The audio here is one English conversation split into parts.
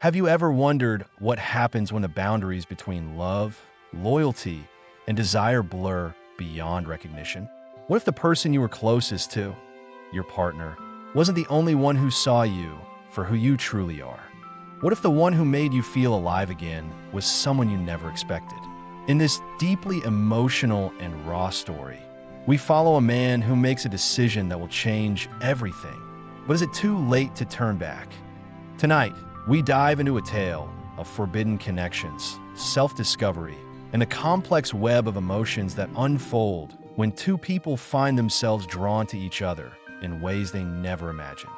Have you ever wondered what happens when the boundaries between love, loyalty, and desire blur beyond recognition? What if the person you were closest to, your partner, wasn't the only one who saw you for who you truly are? What if the one who made you feel alive again was someone you never expected? In this deeply emotional and raw story, we follow a man who makes a decision that will change everything. But is it too late to turn back? Tonight, we dive into a tale of forbidden connections, self-discovery, and the complex web of emotions that unfold when two people find themselves drawn to each other in ways they never imagined.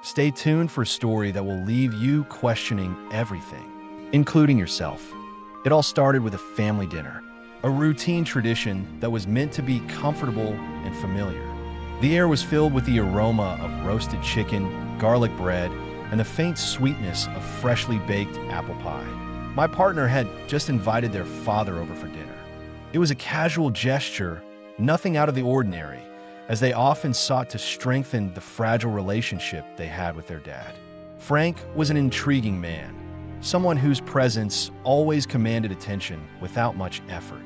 Stay tuned for a story that will leave you questioning everything, including yourself. It all started with a family dinner, a routine tradition that was meant to be comfortable and familiar. The air was filled with the aroma of roasted chicken, garlic bread, and the faint sweetness of freshly baked apple pie. My partner had just invited their father over for dinner. It was a casual gesture, nothing out of the ordinary, as they often sought to strengthen the fragile relationship they had with their dad. Frank was an intriguing man, someone whose presence always commanded attention without much effort.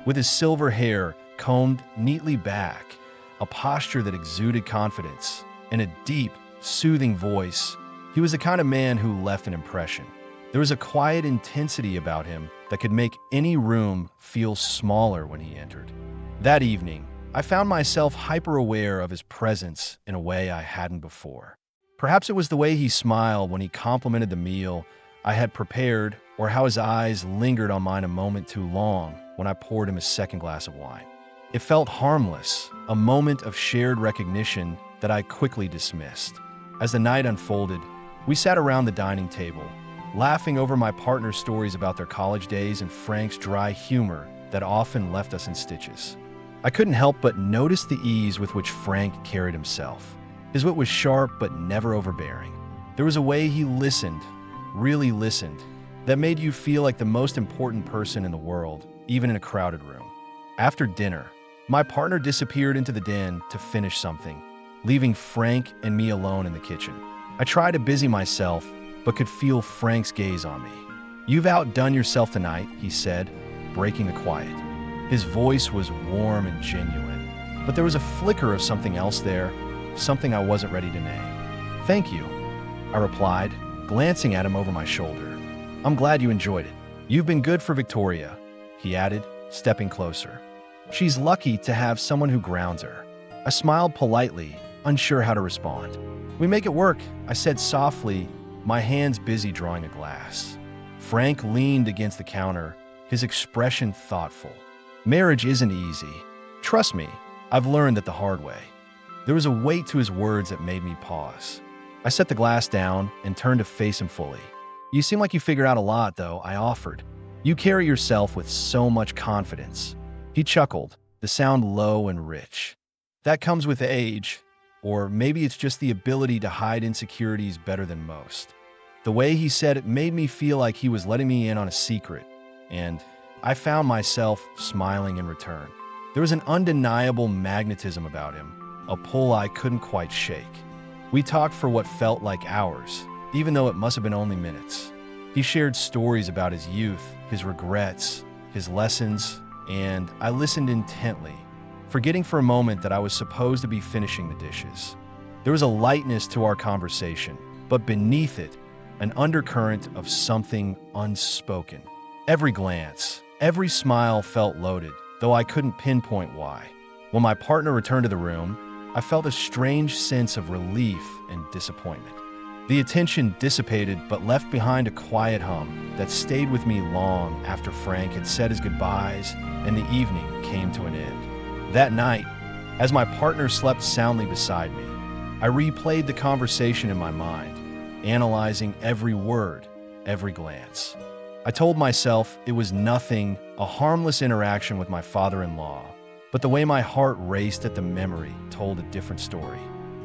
With his silver hair combed neatly back, a posture that exuded confidence, and a deep, soothing voice, he was the kind of man who left an impression. There was a quiet intensity about him that could make any room feel smaller when he entered. That evening, I found myself hyper-aware of his presence in a way I hadn't before. Perhaps it was the way he smiled when he complimented the meal I had prepared, or how his eyes lingered on mine a moment too long when I poured him a second glass of wine. It felt harmless, a moment of shared recognition that I quickly dismissed. As the night unfolded, we sat around the dining table, laughing over my partner's stories about their college days and Frank's dry humor that often left us in stitches. I couldn't help but notice the ease with which Frank carried himself. His wit was sharp but never overbearing. There was a way he listened, really listened, that made you feel like the most important person in the world, even in a crowded room. After dinner, my partner disappeared into the den to finish something, leaving Frank and me alone in the kitchen. I tried to busy myself, but could feel Frank's gaze on me. "You've outdone yourself tonight," he said, breaking the quiet. His voice was warm and genuine, but there was a flicker of something else there, something I wasn't ready to name. "Thank you," I replied, glancing at him over my shoulder. "I'm glad you enjoyed it. You've been good for Victoria," he added, stepping closer. "She's lucky to have someone who grounds her." I smiled politely, unsure how to respond. "We make it work," I said softly, my hands busy drawing a glass. Frank leaned against the counter, his expression thoughtful. "Marriage isn't easy. Trust me, I've learned that the hard way." There was a weight to his words that made me pause. I set the glass down and turned to face him fully. "You seem like you figured out a lot, though," I offered. "You carry yourself with so much confidence." He chuckled, the sound low and rich. "That comes with age, or maybe it's just the ability to hide insecurities better than most." The way he said it made me feel like he was letting me in on a secret, and I found myself smiling in return. There was an undeniable magnetism about him, a pull I couldn't quite shake. We talked for what felt like hours, even though it must have been only minutes. He shared stories about his youth, his regrets, his lessons, and I listened intently, forgetting for a moment that I was supposed to be finishing the dishes. There was a lightness to our conversation, but beneath it, an undercurrent of something unspoken. Every glance, every smile felt loaded, though I couldn't pinpoint why. When my partner returned to the room, I felt a strange sense of relief and disappointment. The attention dissipated but left behind a quiet hum that stayed with me long after Frank had said his goodbyes and the evening came to an end. That night, as my partner slept soundly beside me, I replayed the conversation in my mind, analyzing every word, every glance. I told myself it was nothing, a harmless interaction with my father-in-law, but the way my heart raced at the memory told a different story.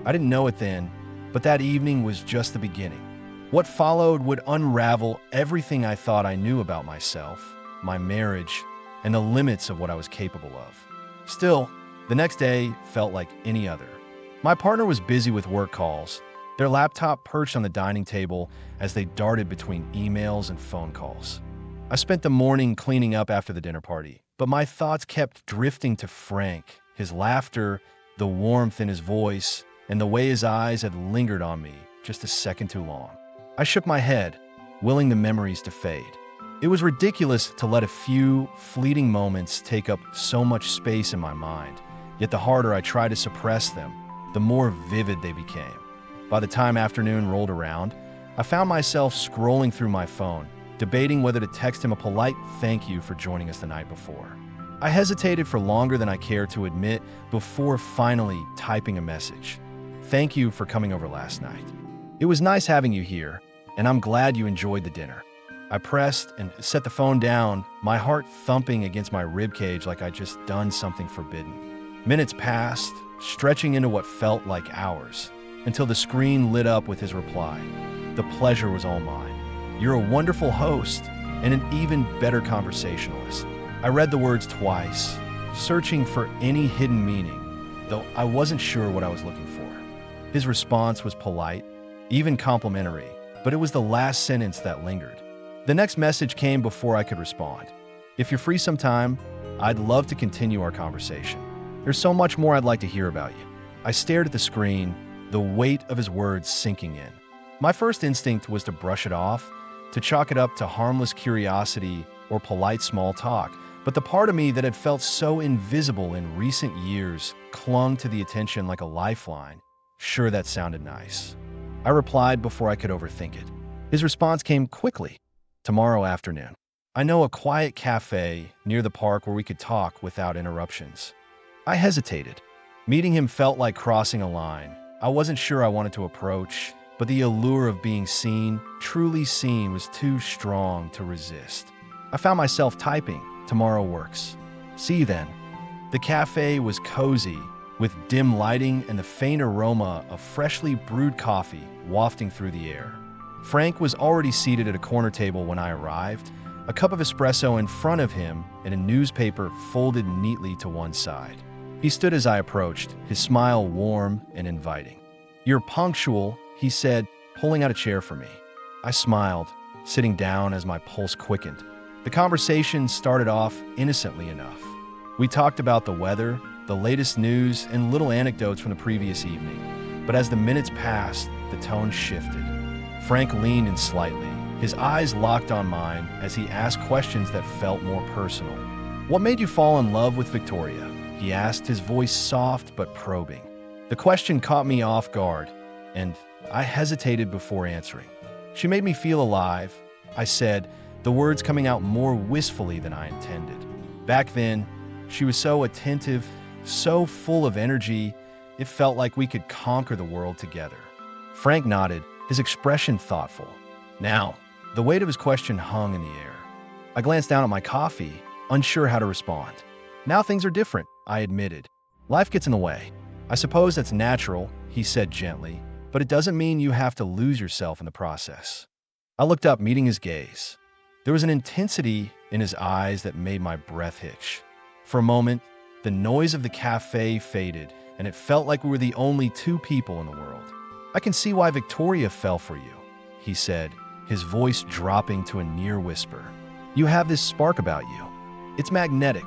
I didn't know it then, but that evening was just the beginning. What followed would unravel everything I thought I knew about myself, my marriage, and the limits of what I was capable of. Still, the next day felt like any other. My partner was busy with work calls, their laptop perched on the dining table as they darted between emails and phone calls. I spent the morning cleaning up after the dinner party, but my thoughts kept drifting to Frank, his laughter, the warmth in his voice, and the way his eyes had lingered on me just a second too long. I shook my head, willing the memories to fade. It was ridiculous to let a few fleeting moments take up so much space in my mind, yet the harder I tried to suppress them, the more vivid they became. By the time afternoon rolled around, I found myself scrolling through my phone, debating whether to text him a polite thank you for joining us the night before. I hesitated for longer than I cared to admit before finally typing a message. Thank you for coming over last night. It was nice having you here, and I'm glad you enjoyed the dinner. I pressed and set the phone down, my heart thumping against my ribcage like I'd just done something forbidden. Minutes passed, stretching into what felt like hours, until the screen lit up with his reply. The pleasure was all mine. You're a wonderful host and an even better conversationalist. I read the words twice, searching for any hidden meaning, though I wasn't sure what I was looking for. His response was polite, even complimentary, but it was the last sentence that lingered. The next message came before I could respond. If you're free sometime, I'd love to continue our conversation. There's so much more I'd like to hear about you. I stared at the screen, the weight of his words sinking in. My first instinct was to brush it off, to chalk it up to harmless curiosity or polite small talk, but the part of me that had felt so invisible in recent years clung to the attention like a lifeline. Sure, that sounded nice. I replied before I could overthink it. His response came quickly. Tomorrow afternoon. I know a quiet cafe near the park where we could talk without interruptions. I hesitated. Meeting him felt like crossing a line. I wasn't sure I wanted to approach, but the allure of being seen, truly seen, was too strong to resist. I found myself typing, "Tomorrow works. See you then." The cafe was cozy, with dim lighting and the faint aroma of freshly brewed coffee wafting through the air. Frank was already seated at a corner table when I arrived, a cup of espresso in front of him and a newspaper folded neatly to one side. He stood as I approached, his smile warm and inviting. "You're punctual," he said, pulling out a chair for me. I smiled, sitting down as my pulse quickened. The conversation started off innocently enough. We talked about the weather, the latest news, and little anecdotes from the previous evening. But as the minutes passed, the tone shifted. Frank leaned in slightly, his eyes locked on mine as he asked questions that felt more personal. "What made you fall in love with Victoria?" he asked, his voice soft but probing. The question caught me off guard, and I hesitated before answering. "She made me feel alive," I said, the words coming out more wistfully than I intended. Back then, she was so attentive, so full of energy, it felt like we could conquer the world together. Frank nodded, his expression thoughtful. Now, the weight of his question hung in the air. I glanced down at my coffee, unsure how to respond. "Now things are different," I admitted. "Life gets in the way." "I suppose that's natural," he said gently, "but it doesn't mean you have to lose yourself in the process." I looked up, meeting his gaze. There was an intensity in his eyes that made my breath hitch. For a moment, the noise of the cafe faded, and it felt like we were the only two people in the world. "I can see why Victoria fell for you," he said, his voice dropping to a near whisper. "You have this spark about you. It's magnetic."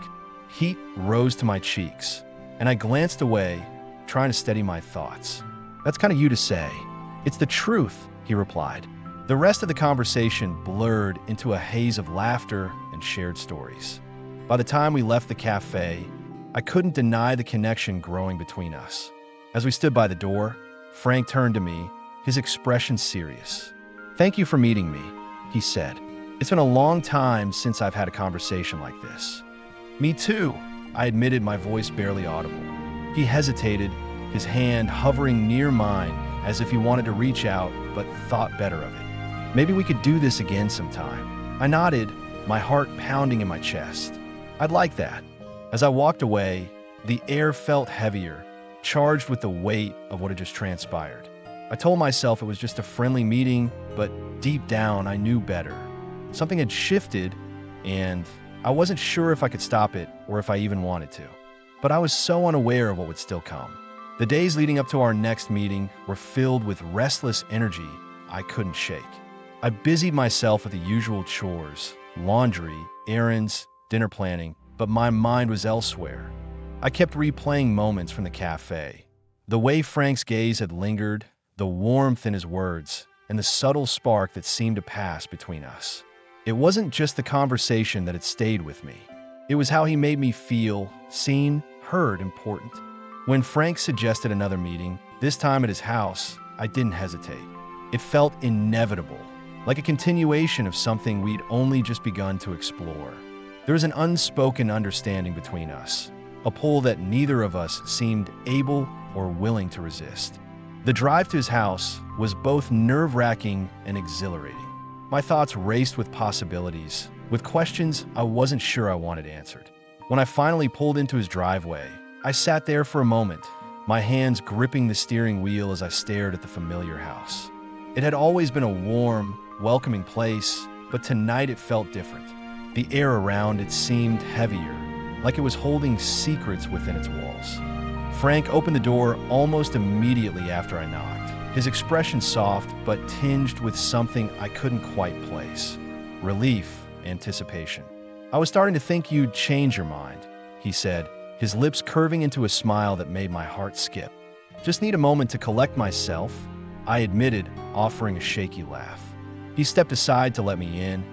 Heat rose to my cheeks, and I glanced away, trying to steady my thoughts. "That's kind of you to say." "It's the truth," he replied. The rest of the conversation blurred into a haze of laughter and shared stories. By the time we left the cafe, I couldn't deny the connection growing between us. As we stood by the door, Frank turned to me, his expression serious. "Thank you for meeting me," he said. "It's been a long time since I've had a conversation like this." "Me too," I admitted, my voice barely audible. He hesitated, his hand hovering near mine as if he wanted to reach out but thought better of it. "Maybe we could do this again sometime." I nodded, my heart pounding in my chest. "I'd like that." As I walked away, the air felt heavier, charged with the weight of what had just transpired. I told myself it was just a friendly meeting, but deep down I knew better. Something had shifted, and I wasn't sure if I could stop it or if I even wanted to. But I was so unaware of what would still come. The days leading up to our next meeting were filled with restless energy I couldn't shake. I busied myself with the usual chores, laundry, errands, dinner planning, but my mind was elsewhere. I kept replaying moments from the cafe. The way Frank's gaze had lingered, the warmth in his words, and the subtle spark that seemed to pass between us. It wasn't just the conversation that had stayed with me. It was how he made me feel seen, heard, important. When Frank suggested another meeting, this time at his house, I didn't hesitate. It felt inevitable, like a continuation of something we'd only just begun to explore. There was an unspoken understanding between us, a pull that neither of us seemed able or willing to resist. The drive to his house was both nerve-wracking and exhilarating. My thoughts raced with possibilities, with questions I wasn't sure I wanted answered. When I finally pulled into his driveway, I sat there for a moment, my hands gripping the steering wheel as I stared at the familiar house. It had always been a warm, welcoming place, but tonight it felt different. The air around it seemed heavier, like it was holding secrets within its walls. Frank opened the door almost immediately after I knocked, his expression soft but tinged with something I couldn't quite place. Relief, anticipation. "I was starting to think you'd change your mind," he said, his lips curving into a smile that made my heart skip. "Just need a moment to collect myself," I admitted, offering a shaky laugh. He stepped aside to let me in,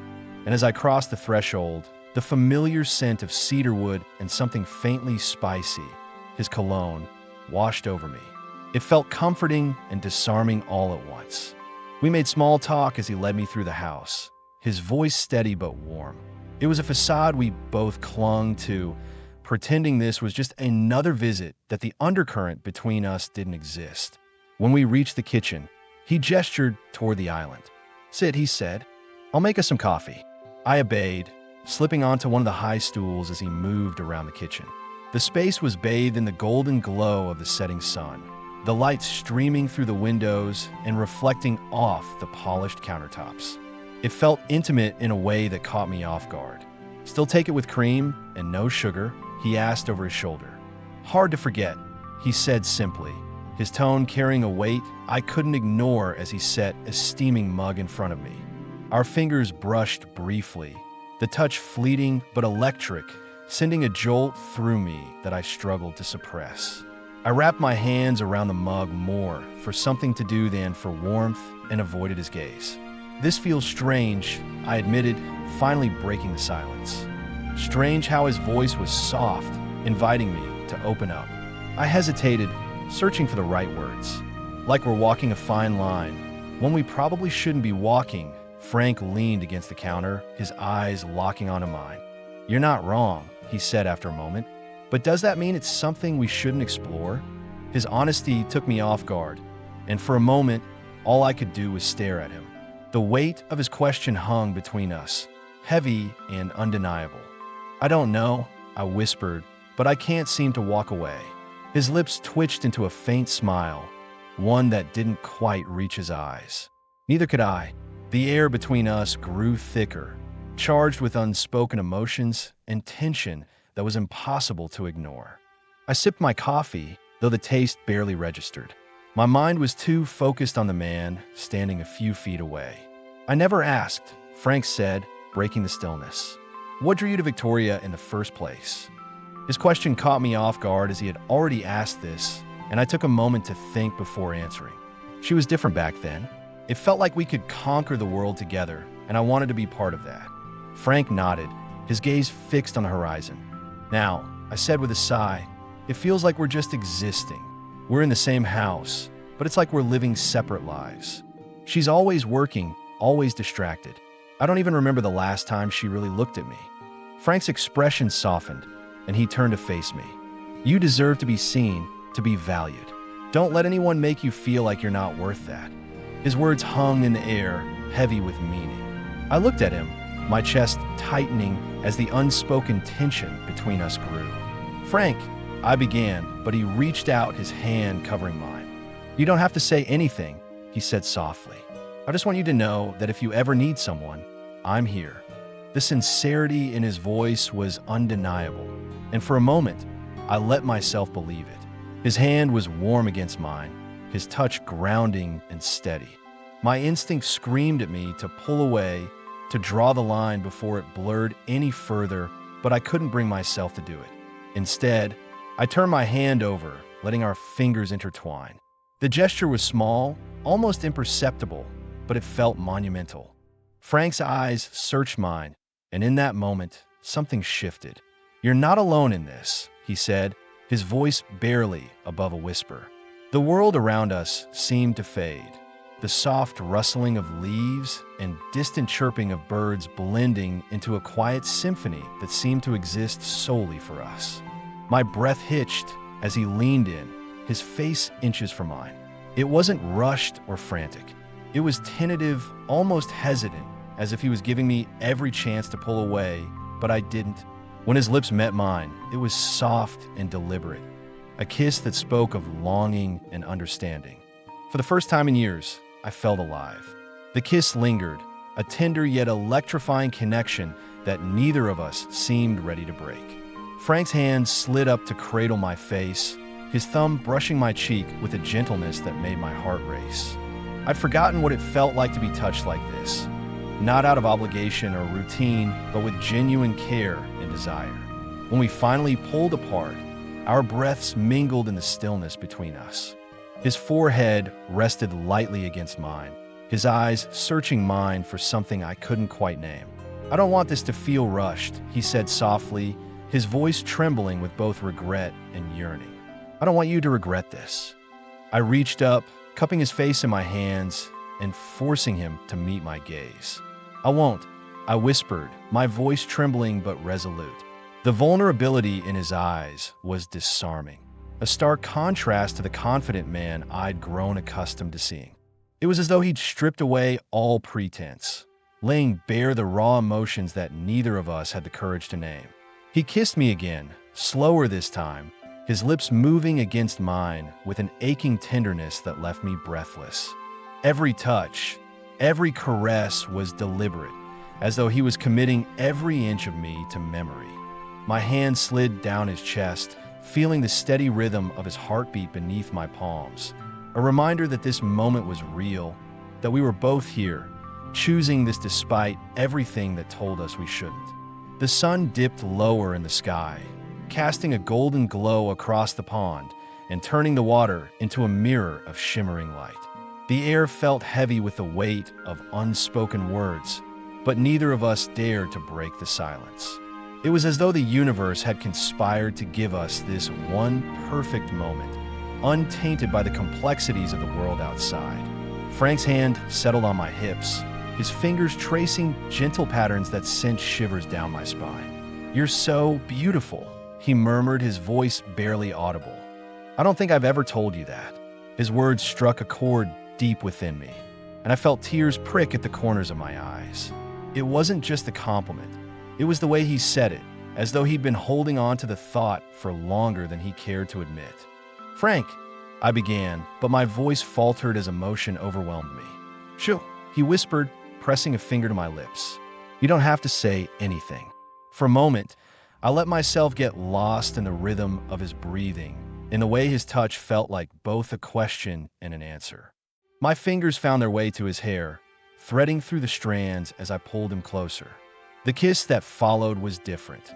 and as I crossed the threshold, the familiar scent of cedarwood and something faintly spicy, his cologne, washed over me. It felt comforting and disarming all at once. We made small talk as he led me through the house, his voice steady but warm. It was a facade we both clung to, pretending this was just another visit, that the undercurrent between us didn't exist. When we reached the kitchen, he gestured toward the island. "Sit," he said. "I'll make us some coffee." I obeyed, slipping onto one of the high stools as he moved around the kitchen. The space was bathed in the golden glow of the setting sun, the light streaming through the windows and reflecting off the polished countertops. It felt intimate in a way that caught me off guard. "Still take it with cream and no sugar?" he asked over his shoulder. "Hard to forget," he said simply, his tone carrying a weight I couldn't ignore as he set a steaming mug in front of me. Our fingers brushed briefly, the touch fleeting but electric, sending a jolt through me that I struggled to suppress. I wrapped my hands around the mug more for something to do than for warmth and avoided his gaze. "This feels strange," I admitted, finally breaking the silence. Strange how his voice was soft, inviting me to open up. I hesitated, searching for the right words. Like we're walking a fine line, one we probably shouldn't be walking. Frank leaned against the counter, his eyes locking onto mine. "You're not wrong," he said after a moment. "But does that mean it's something we shouldn't explore?" His honesty took me off guard, and for a moment, all I could do was stare at him. The weight of his question hung between us, heavy and undeniable. "I don't know," I whispered, "but I can't seem to walk away." His lips twitched into a faint smile, one that didn't quite reach his eyes. Neither could I. The air between us grew thicker, charged with unspoken emotions and tension that was impossible to ignore. I sipped my coffee, though the taste barely registered. My mind was too focused on the man standing a few feet away. "I never asked," Frank said, breaking the stillness. "What drew you to Victoria in the first place?" His question caught me off guard as he had already asked this, and I took a moment to think before answering. She was different back then. It felt like we could conquer the world together, and I wanted to be part of that. Frank nodded, his gaze fixed on the horizon. "Now," I said with a sigh, "it feels like we're just existing. We're in the same house, but it's like we're living separate lives. She's always working, always distracted. I don't even remember the last time she really looked at me." Frank's expression softened, and he turned to face me. "You deserve to be seen, to be valued. Don't let anyone make you feel like you're not worth that." His words hung in the air, heavy with meaning. I looked at him, my chest tightening as the unspoken tension between us grew. "Frank," I began, but he reached out, his hand covering mine. "You don't have to say anything," he said softly. "I just want you to know that if you ever need someone, I'm here." The sincerity in his voice was undeniable, and for a moment, I let myself believe it. His hand was warm against mine, his touch grounding and steady. My instinct screamed at me to pull away, to draw the line before it blurred any further, but I couldn't bring myself to do it. Instead, I turned my hand over, letting our fingers intertwine. The gesture was small, almost imperceptible, but it felt monumental. Frank's eyes searched mine, and in that moment, something shifted. "You're not alone in this," he said, his voice barely above a whisper. The world around us seemed to fade, the soft rustling of leaves and distant chirping of birds blending into a quiet symphony that seemed to exist solely for us. My breath hitched as he leaned in, his face inches from mine. It wasn't rushed or frantic. It was tentative, almost hesitant, as if he was giving me every chance to pull away, but I didn't. When his lips met mine, it was soft and deliberate, a kiss that spoke of longing and understanding. For the first time in years, I felt alive. The kiss lingered, a tender yet electrifying connection that neither of us seemed ready to break. Frank's hand slid up to cradle my face, his thumb brushing my cheek with a gentleness that made my heart race. I'd forgotten what it felt like to be touched like this, not out of obligation or routine, but with genuine care and desire. When we finally pulled apart, our breaths mingled in the stillness between us. His forehead rested lightly against mine, his eyes searching mine for something I couldn't quite name. "I don't want this to feel rushed," he said softly, his voice trembling with both regret and yearning. "I don't want you to regret this." I reached up, cupping his face in my hands and forcing him to meet my gaze. "I won't," I whispered, my voice trembling but resolute. The vulnerability in his eyes was disarming, a stark contrast to the confident man I'd grown accustomed to seeing. It was as though he'd stripped away all pretense, laying bare the raw emotions that neither of us had the courage to name. He kissed me again, slower this time, his lips moving against mine with an aching tenderness that left me breathless. Every touch, every caress was deliberate, as though he was committing every inch of me to memory. My hand slid down his chest, feeling the steady rhythm of his heartbeat beneath my palms, a reminder that this moment was real, that we were both here, choosing this despite everything that told us we shouldn't. The sun dipped lower in the sky, casting a golden glow across the pond and turning the water into a mirror of shimmering light. The air felt heavy with the weight of unspoken words, but neither of us dared to break the silence. It was as though the universe had conspired to give us this one perfect moment, untainted by the complexities of the world outside. Frank's hand settled on my hips, his fingers tracing gentle patterns that sent shivers down my spine. "You're so beautiful," he murmured, his voice barely audible. "I don't think I've ever told you that." His words struck a chord deep within me, and I felt tears prick at the corners of my eyes. It wasn't just the compliment. It was the way he said it, as though he'd been holding on to the thought for longer than he cared to admit. "Frank," I began, but my voice faltered as emotion overwhelmed me. "Shoo," he whispered, pressing a finger to my lips. "You don't have to say anything." For a moment, I let myself get lost in the rhythm of his breathing, in the way his touch felt like both a question and an answer. My fingers found their way to his hair, threading through the strands as I pulled him closer. The kiss that followed was different.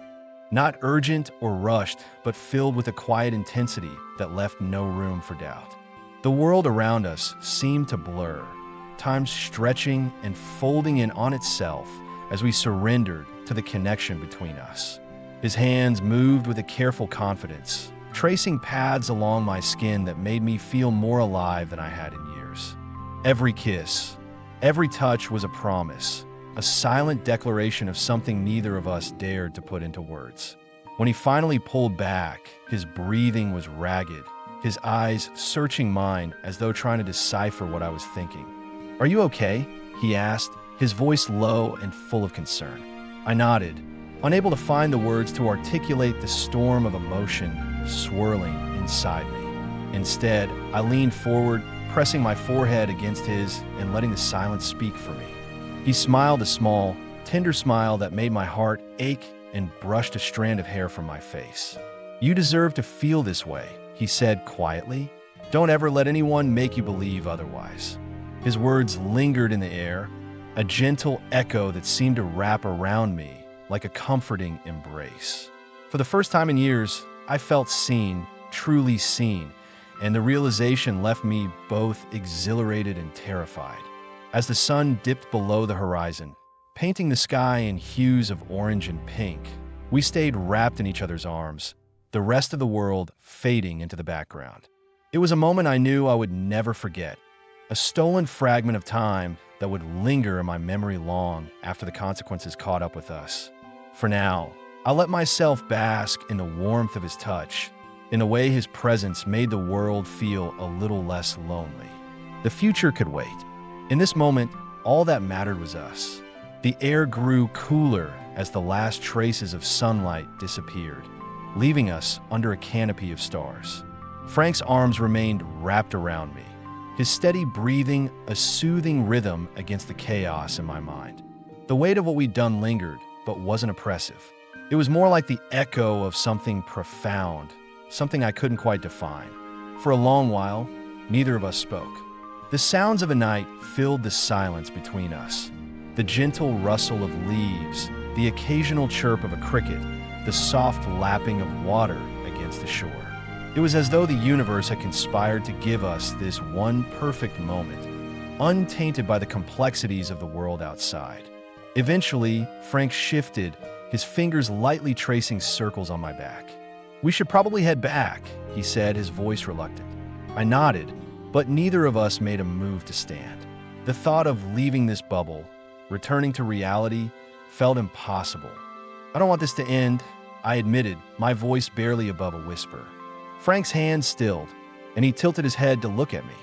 Not urgent or rushed, but filled with a quiet intensity that left no room for doubt. The world around us seemed to blur, time stretching and folding in on itself as we surrendered to the connection between us. His hands moved with a careful confidence, tracing paths along my skin that made me feel more alive than I had in years. Every kiss, every touch was a promise, a silent declaration of something neither of us dared to put into words. When he finally pulled back, his breathing was ragged, his eyes searching mine as though trying to decipher what I was thinking. "Are you okay?" he asked, his voice low and full of concern. I nodded, unable to find the words to articulate the storm of emotion swirling inside me. Instead, I leaned forward, pressing my forehead against his and letting the silence speak for me. He smiled a small, tender smile that made my heart ache and brushed a strand of hair from my face. "You deserve to feel this way," he said quietly. Don't ever let anyone make you believe otherwise. His words lingered in the air, a gentle echo that seemed to wrap around me like a comforting embrace. For the first time in years, I felt seen, truly seen, and the realization left me both exhilarated and terrified. As the sun dipped below the horizon, painting the sky in hues of orange and pink, we stayed wrapped in each other's arms, the rest of the world fading into the background. It was a moment I knew I would never forget, a stolen fragment of time that would linger in my memory long after the consequences caught up with us. For now, I'll let myself bask in the warmth of his touch, in a way his presence made the world feel a little less lonely. The future could wait. In this moment, all that mattered was us. The air grew cooler as the last traces of sunlight disappeared, leaving us under a canopy of stars. Frank's arms remained wrapped around me, his steady breathing a soothing rhythm against the chaos in my mind. The weight of what we'd done lingered, but wasn't oppressive. It was more like the echo of something profound, something I couldn't quite define. For a long while, neither of us spoke. The sounds of a night filled the silence between us. The gentle rustle of leaves, the occasional chirp of a cricket, the soft lapping of water against the shore. It was as though the universe had conspired to give us this one perfect moment, untainted by the complexities of the world outside. Eventually, Frank shifted, his fingers lightly tracing circles on my back. We should probably head back, he said, his voice reluctant. I nodded, but neither of us made a move to stand. The thought of leaving this bubble, returning to reality, felt impossible. I don't want this to end, I admitted, my voice barely above a whisper. Frank's hand stilled, and he tilted his head to look at me.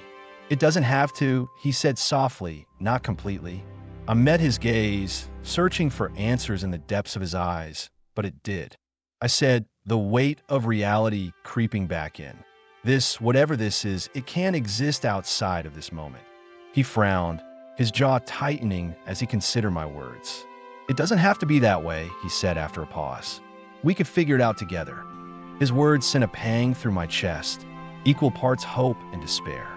It doesn't have to, he said softly, not completely. I met his gaze, searching for answers in the depths of his eyes, but it did. I said, the weight of reality creeping back in. This, whatever this is, it can't exist outside of this moment. He frowned, his jaw tightening as he considered my words. It doesn't have to be that way, he said after a pause. We could figure it out together. His words sent a pang through my chest, equal parts hope and despair.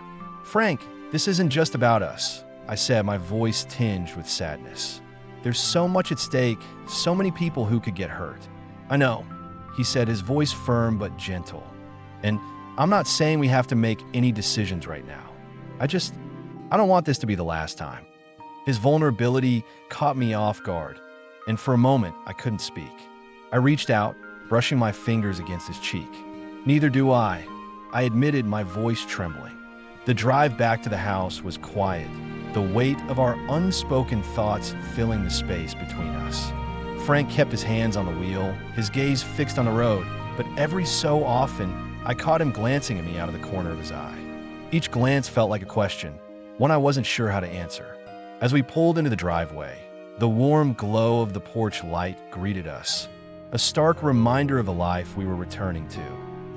Frank, this isn't just about us, I said, my voice tinged with sadness. There's so much at stake, so many people who could get hurt. I know, he said, his voice firm but gentle. And I'm not saying we have to make any decisions right now. I don't want this to be the last time. His vulnerability caught me off guard, and for a moment, I couldn't speak. I reached out, brushing my fingers against his cheek. Neither do I admitted, my voice trembling. The drive back to the house was quiet, the weight of our unspoken thoughts filling the space between us. Frank kept his hands on the wheel, his gaze fixed on the road, but every so often, I caught him glancing at me out of the corner of his eye. Each glance felt like a question, one I wasn't sure how to answer. As we pulled into the driveway, the warm glow of the porch light greeted us, a stark reminder of the life we were returning to.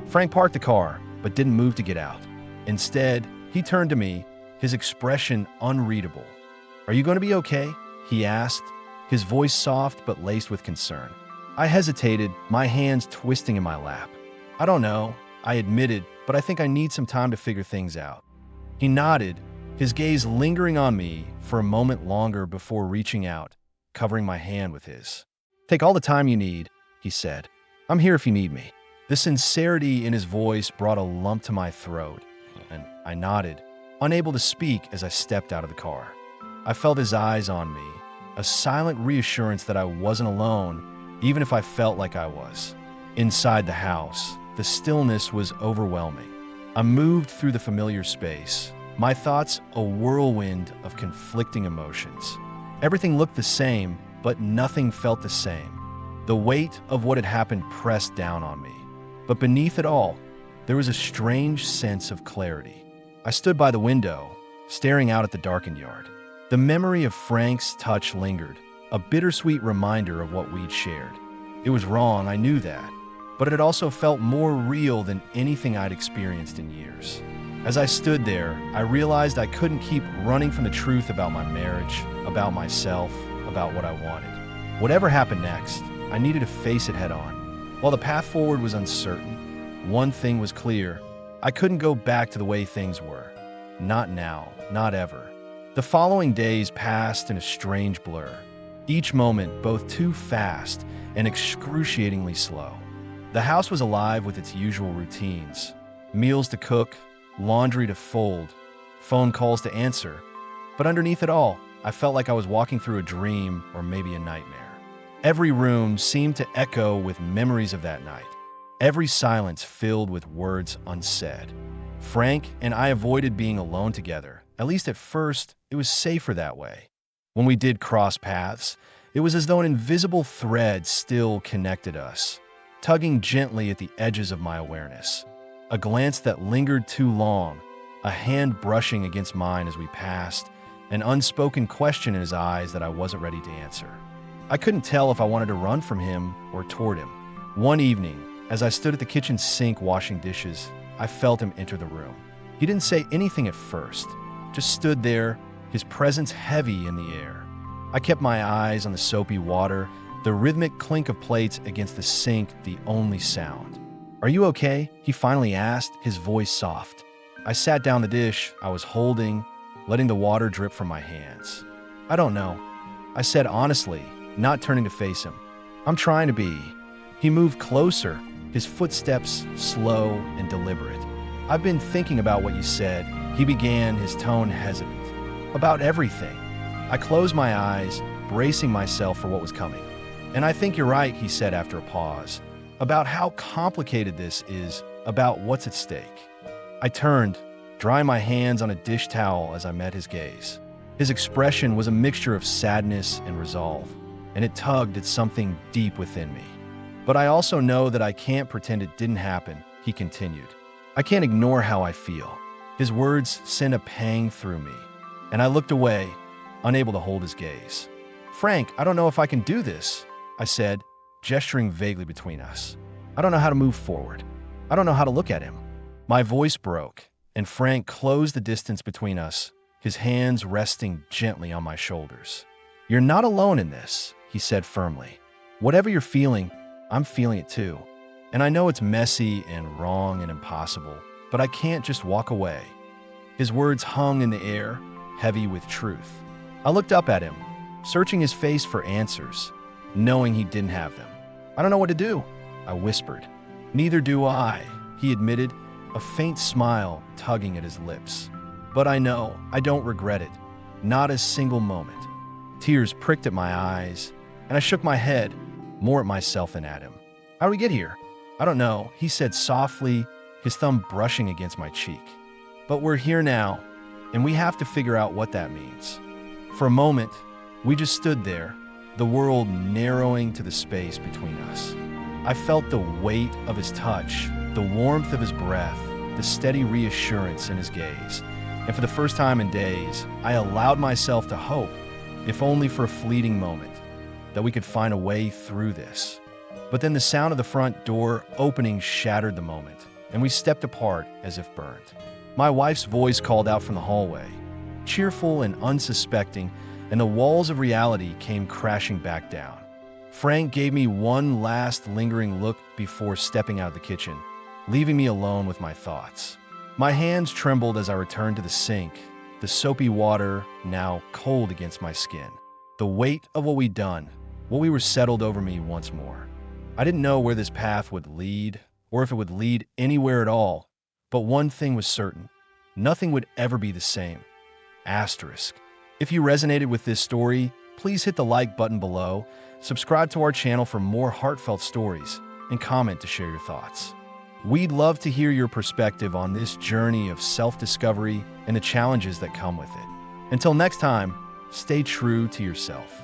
Frank parked the car, but didn't move to get out. Instead, he turned to me, his expression unreadable. Are you going to be okay? He asked, his voice soft but laced with concern. I hesitated, my hands twisting in my lap. I don't know, I admitted, but I think I need some time to figure things out. He nodded, his gaze lingering on me for a moment longer before reaching out, covering my hand with his. Take all the time you need, he said. I'm here if you need me. The sincerity in his voice brought a lump to my throat, and I nodded, unable to speak as I stepped out of the car. I felt his eyes on me, a silent reassurance that I wasn't alone, even if I felt like I was. Inside the house, the stillness was overwhelming. I moved through the familiar space, my thoughts a whirlwind of conflicting emotions. Everything looked the same, but nothing felt the same. The weight of what had happened pressed down on me. But beneath it all, there was a strange sense of clarity. I stood by the window, staring out at the darkened yard. The memory of Frank's touch lingered, a bittersweet reminder of what we'd shared. It was wrong, I knew that, but it also felt more real than anything I'd experienced in years. As I stood there, I realized I couldn't keep running from the truth about my marriage, about myself, about what I wanted. Whatever happened next, I needed to face it head on. While the path forward was uncertain, one thing was clear: I couldn't go back to the way things were. Not now, not ever. The following days passed in a strange blur, each moment both too fast and excruciatingly slow. The house was alive with its usual routines: meals to cook, laundry to fold, phone calls to answer. But underneath it all, I felt like I was walking through a dream or maybe a nightmare. Every room seemed to echo with memories of that night, every silence filled with words unsaid. Frank and I avoided being alone together. At least at first, it was safer that way. When we did cross paths, it was as though an invisible thread still connected us, tugging gently at the edges of my awareness. A glance that lingered too long, a hand brushing against mine as we passed, an unspoken question in his eyes that I wasn't ready to answer. I couldn't tell if I wanted to run from him or toward him. One evening, as I stood at the kitchen sink washing dishes, I felt him enter the room. He didn't say anything at first, just stood there, his presence heavy in the air. I kept my eyes on the soapy water, the rhythmic clink of plates against the sink the only sound. "Are you okay?" he finally asked, his voice soft. I sat down the dish I was holding, letting the water drip from my hands. "I don't know," I said honestly, not turning to face him. "I'm trying to be." He moved closer, his footsteps slow and deliberate. "I've been thinking about what you said," he began, his tone hesitant. "About everything." I closed my eyes, bracing myself for what was coming. "And I think you're right," he said after a pause, "about how complicated this is, about what's at stake." I turned, drying my hands on a dish towel as I met his gaze. His expression was a mixture of sadness and resolve, and it tugged at something deep within me. "But I also know that I can't pretend it didn't happen," he continued. "I can't ignore how I feel." His words sent a pang through me, and I looked away, unable to hold his gaze. "Frank, I don't know if I can do this," I said, gesturing vaguely between us. "I don't know how to move forward. I don't know how to look at him." My voice broke, and Frank closed the distance between us, his hands resting gently on my shoulders. "You're not alone in this," he said firmly. "Whatever you're feeling, I'm feeling it too. And I know it's messy and wrong and impossible, but I can't just walk away." His words hung in the air, heavy with truth. I looked up at him, searching his face for answers, knowing he didn't have them. "I don't know what to do," I whispered. "Neither do I," he admitted, a faint smile tugging at his lips. "But I know I don't regret it, not a single moment." Tears pricked at my eyes, and I shook my head, more at myself than at him. "How do we get here?" "I don't know," he said softly, his thumb brushing against my cheek. "But we're here now, and we have to figure out what that means." For a moment, we just stood there, the world narrowing to the space between us. I felt the weight of his touch, the warmth of his breath, the steady reassurance in his gaze. And for the first time in days, I allowed myself to hope, if only for a fleeting moment, that we could find a way through this. But then the sound of the front door opening shattered the moment, and we stepped apart as if burned. My wife's voice called out from the hallway, cheerful and unsuspecting, and the walls of reality came crashing back down. Frank gave me one last lingering look before stepping out of the kitchen, leaving me alone with my thoughts. My hands trembled as I returned to the sink, the soapy water now cold against my skin. The weight of what we'd done, what we were settled over me once more. I didn't know where this path would lead, or if it would lead anywhere at all, but one thing was certain: nothing would ever be the same. Asterisk. If you resonated with this story, please hit the like button below, subscribe to our channel for more heartfelt stories, and comment to share your thoughts. We'd love to hear your perspective on this journey of self-discovery and the challenges that come with it. Until next time, stay true to yourself.